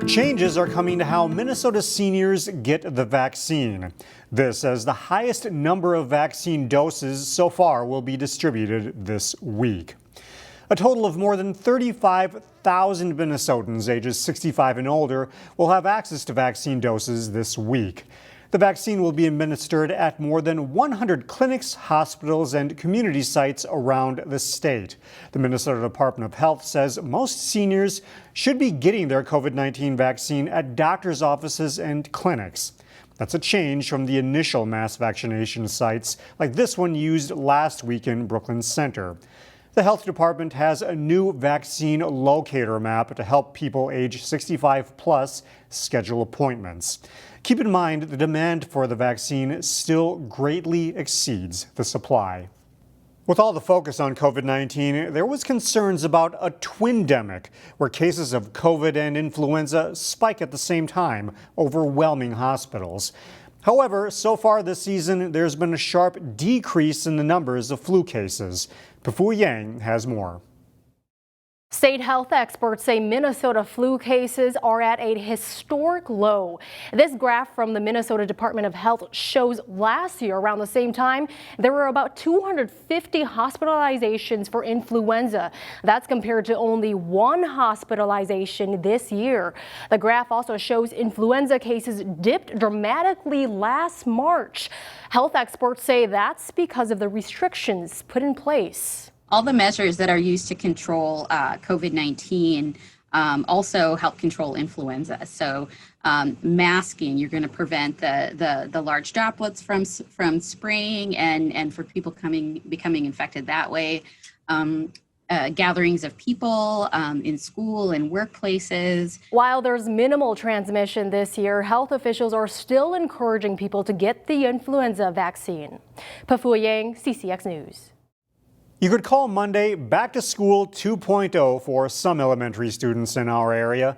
Changes are coming to how Minnesota seniors get the vaccine. This as the highest number of vaccine doses so far will be distributed this week. A total of more than 35,000 Minnesotans ages 65 and older will have access to vaccine doses this week. The vaccine will be administered at more than 100 clinics, hospitals, and community sites around the state. The Minnesota Department of Health says most seniors should be getting their COVID-19 vaccine at doctors' offices and clinics. That's a change from the initial mass vaccination sites like this one used last week in Brooklyn Center. The health department has a new vaccine locator map to help people age 65 plus schedule appointments. Keep in mind the demand for the vaccine still greatly exceeds the supply. With all the focus on COVID-19, there was concerns about a twindemic, where cases of COVID and influenza spike at the same time, overwhelming hospitals. However, so far this season, there's been a sharp decrease in the numbers of flu cases. Pu Yang has more. State health experts say Minnesota flu cases are at a historic low. This graph from the Minnesota Department of Health shows last year around the same time there were about 250 hospitalizations for influenza. That's compared to only one hospitalization this year. The graph also shows influenza cases dipped dramatically last March. Health experts say that's because of the restrictions put in place. All the measures that are used to control COVID-19 also help control influenza. So masking, you're going to prevent the large droplets from spraying and for people becoming infected that way. Gatherings of people in school and workplaces. While there's minimal transmission this year, health officials are still encouraging people to get the influenza vaccine. Pu Yang, CCX News. You could call Monday Back to School 2.0 for some elementary students in our area.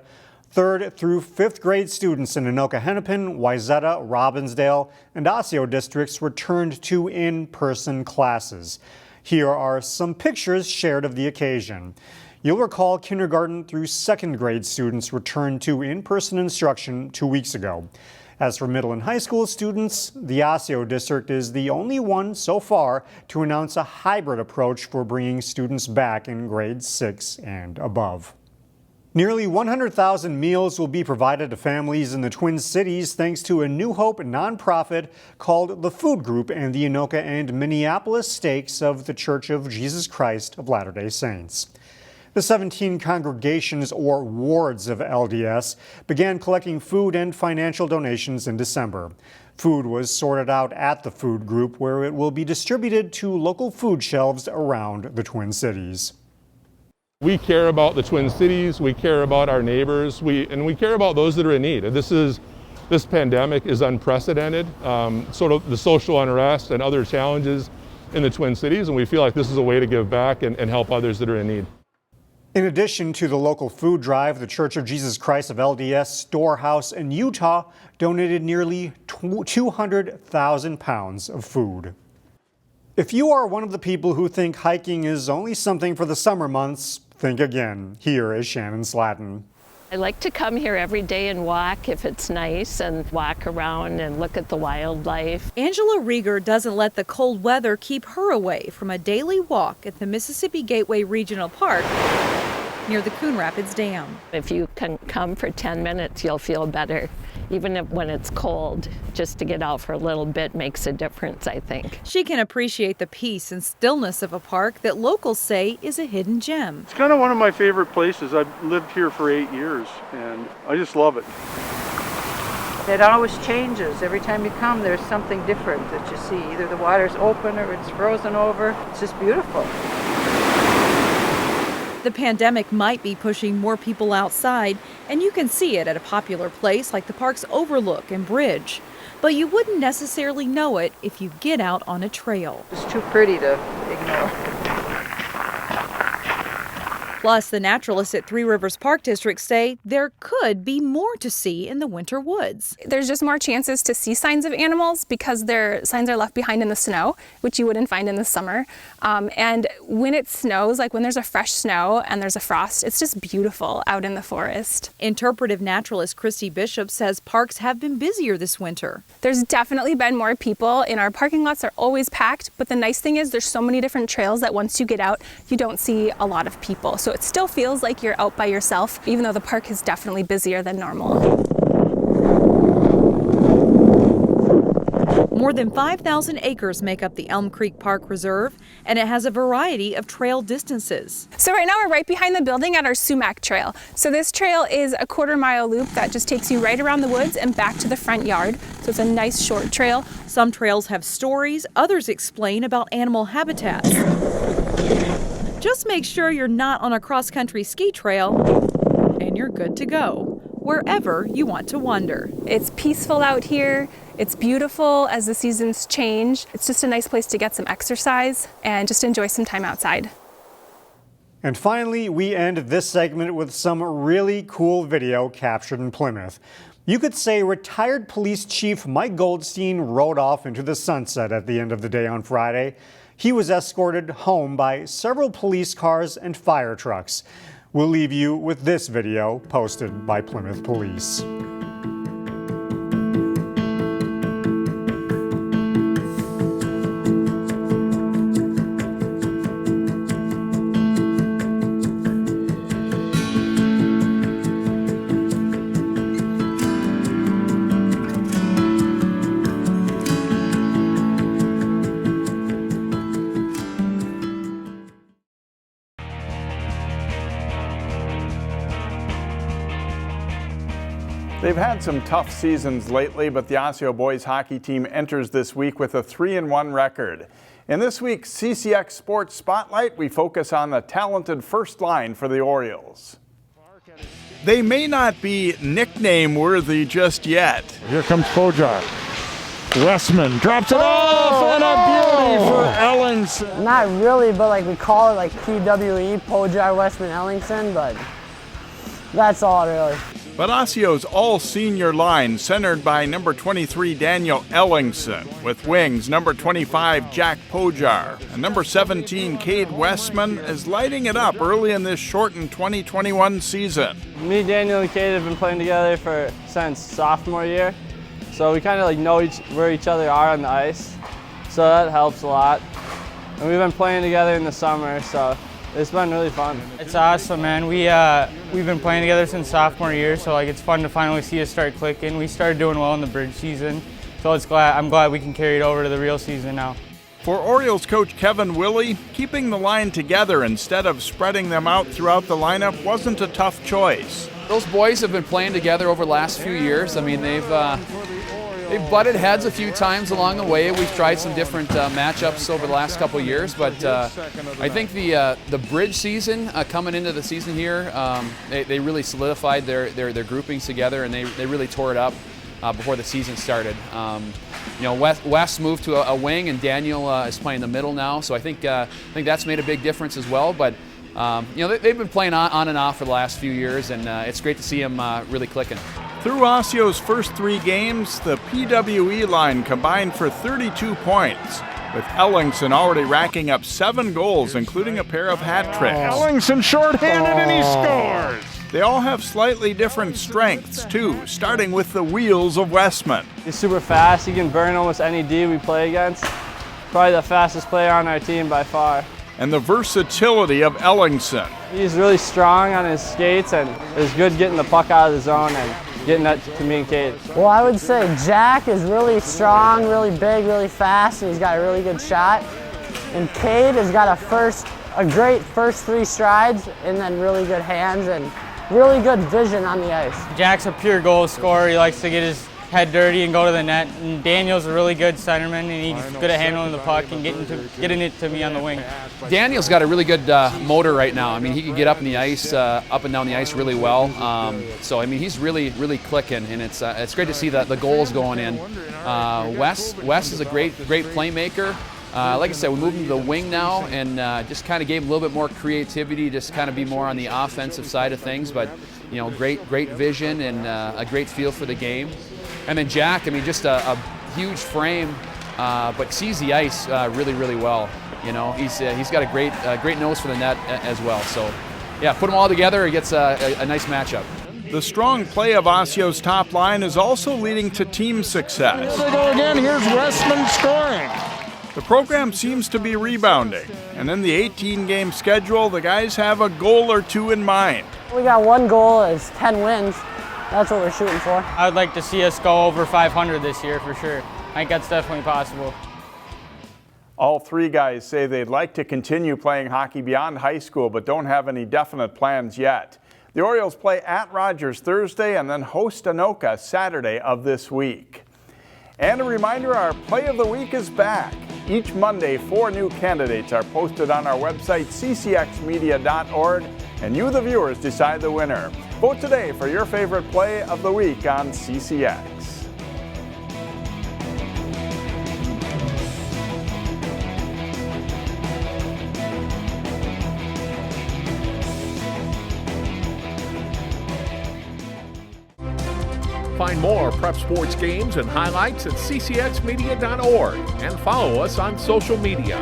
3rd through 5th grade students in Anoka, Hennepin, Wayzata, Robbinsdale, and Osseo districts returned to in-person classes. Here are some pictures shared of the occasion. You'll recall kindergarten through 2nd grade students returned to in-person instruction 2 weeks ago. As for middle and high school students, the Osseo district is the only one so far to announce a hybrid approach for bringing students back in grades 6 and above. Nearly 100,000 meals will be provided to families in the Twin Cities thanks to a New Hope nonprofit called the Food Group and the Anoka and Minneapolis stakes of the Church of Jesus Christ of Latter-day Saints. The 17 congregations or wards of LDS began collecting food and financial donations in December. Food was sorted out at the Food Group, where it will be distributed to local food shelves around the Twin Cities. We care about the Twin Cities, we care about our neighbors, and we care about those that are in need. This pandemic is unprecedented, sort of the social unrest and other challenges in the Twin Cities, and we feel like this is a way to give back and help others that are in need. In addition to the local food drive, the Church of Jesus Christ of LDS Storehouse in Utah donated nearly 200,000 pounds of food. If you are one of the people who think hiking is only something for the summer months, think again. Here is Shannon Slatton. I like to come here every day and walk if it's nice and walk around and look at the wildlife. Angela Rieger doesn't let the cold weather keep her away from a daily walk at the Mississippi Gateway Regional Park near the Coon Rapids Dam. If you can come for 10 minutes, you'll feel better. Even when it's cold, just to get out for a little bit makes a difference, I think. She can appreciate the peace and stillness of a park that locals say is a hidden gem. It's kind of one of my favorite places. I've lived here for 8 years and I just love it. It always changes. Every time you come, there's something different that you see. Either the water's open or it's frozen over. It's just beautiful. The pandemic might be pushing more people outside, and you can see it at a popular place like the park's overlook and bridge. But you wouldn't necessarily know it if you get out on a trail. It's too pretty to ignore. Plus, the naturalists at Three Rivers Park District say there could be more to see in the winter woods. There's just more chances to see signs of animals because their signs are left behind in the snow, which you wouldn't find in the summer. And when it snows, like when there's a fresh snow and there's a frost, it's just beautiful out in the forest. Interpretive naturalist Christy Bishop says parks have been busier this winter. There's definitely been more people, and our parking lots are always packed, but the nice thing is there's so many different trails that once you get out, you don't see a lot of people. So it still feels like you're out by yourself, even though the park is definitely busier than normal. More than 5,000 acres make up the Elm Creek Park Reserve, and it has a variety of trail distances. So right now we're right behind the building at our Sumac Trail. So this trail is a quarter-mile loop that just takes you right around the woods and back to the front yard. So it's a nice short trail. Some trails have stories, others explain about animal habitats. Just make sure you're not on a cross-country ski trail, and you're good to go, wherever you want to wander. It's peaceful out here. It's beautiful as the seasons change. It's just a nice place to get some exercise and just enjoy some time outside. And finally, we end this segment with some really cool video captured in Plymouth. You could say retired police chief Mike Goldstein rode off into the sunset at the end of the day on Friday. He was escorted home by several police cars and fire trucks. We'll leave you with this video posted by Plymouth Police. They've had some tough seasons lately, but the Osseo boys hockey team enters this week with a 3-1 record. In this week's CCX Sports Spotlight, we focus on the talented first line for the Orioles. They may not be nickname worthy just yet. Here comes Pojar. Westman drops it off, and a beauty for Ellingson. Not really, but like we call it like PWE, Pojar, Westman, Ellingson, but that's all really. But Osseo's all-senior line centered by number 23 Daniel Ellingson, with wings number 25 Jack Pojar and number 17 Cade Westman is lighting it up early in this shortened 2021 season. Me, Daniel, and Cade have been playing together since sophomore year, so we kind of like know where each other are on the ice, so that helps a lot. And we've been playing together in the summer, so it's been really fun. It's awesome, man. We've been playing together since sophomore year, so like it's fun to finally see us start clicking. We started doing well in the bridge season, so I'm glad we can carry it over to the real season now. For Orioles coach Kevin Willey, keeping the line together instead of spreading them out throughout the lineup wasn't a tough choice. Those boys have been playing together over the last few years. I mean, they've butted heads a few times along the way. We've tried some different matchups over the last couple of years, but I think the bridge season coming into the season here, they really solidified their groupings together, and they really tore it up before the season started. You know, Wes moved to a wing, and Daniel is playing the middle now, so I think that's made a big difference as well. But you know, they've been playing on and off for the last few years, and it's great to see them really clicking. Through Osseo's first 3 games, the PWE line combined for 32 points, with Ellingson already racking up 7 goals, including a pair of hat tricks. Ellingson shorthanded and he scores! They all have slightly different strengths, too, starting with the wheels of Westman. He's super fast. He can burn almost any D we play against. Probably the fastest player on our team by far. And the versatility of Ellingson. He's really strong on his skates and is good getting the puck out of the zone and getting that to me and Cade. Well, I would say Jack is really strong, really big, really fast, and he's got a really good shot. And Cade has got a great first 3 strides, and then really good hands and really good vision on the ice. Jack's a pure goal scorer. He likes to get his head dirty and go to the net. And Daniel's a really good centerman, and he's good at handling the puck and getting it to me on the wing. Daniel's got a really good motor right now. I mean, he can get up in the ice, up and down the ice really well. So I mean, he's really clicking, and it's great to see the goals going in. Wes is a great playmaker. Like I said, we moved him to the wing now and just kind of gave him a little bit more creativity, just kind of be more on the offensive side of things. But, you know, great vision and a great feel for the game. And then Jack, I mean, just a huge frame, but sees the ice really, really well. You know, he's got a great nose for the net as well. So, yeah, put them all together, it gets a nice matchup. The strong play of Osseo's top line is also leading to team success. Here they go again. Here's Westman scoring. The program seems to be rebounding, and in the 18-game schedule, the guys have a goal or two in mind. We got one goal is 10 wins. That's what we're shooting for. I would like to see us go over 500 this year for sure. I think that's definitely possible. All three guys say they'd like to continue playing hockey beyond high school, but don't have any definite plans yet. The Orioles play at Rogers Thursday and then host Anoka Saturday of this week. And a reminder, our Play of the Week is back. Each Monday, 4 new candidates are posted on our website, ccxmedia.org, and you, the viewers, decide the winner. Vote today for your favorite Play of the Week on CCX. Find more prep sports games and highlights at ccxmedia.org and follow us on social media.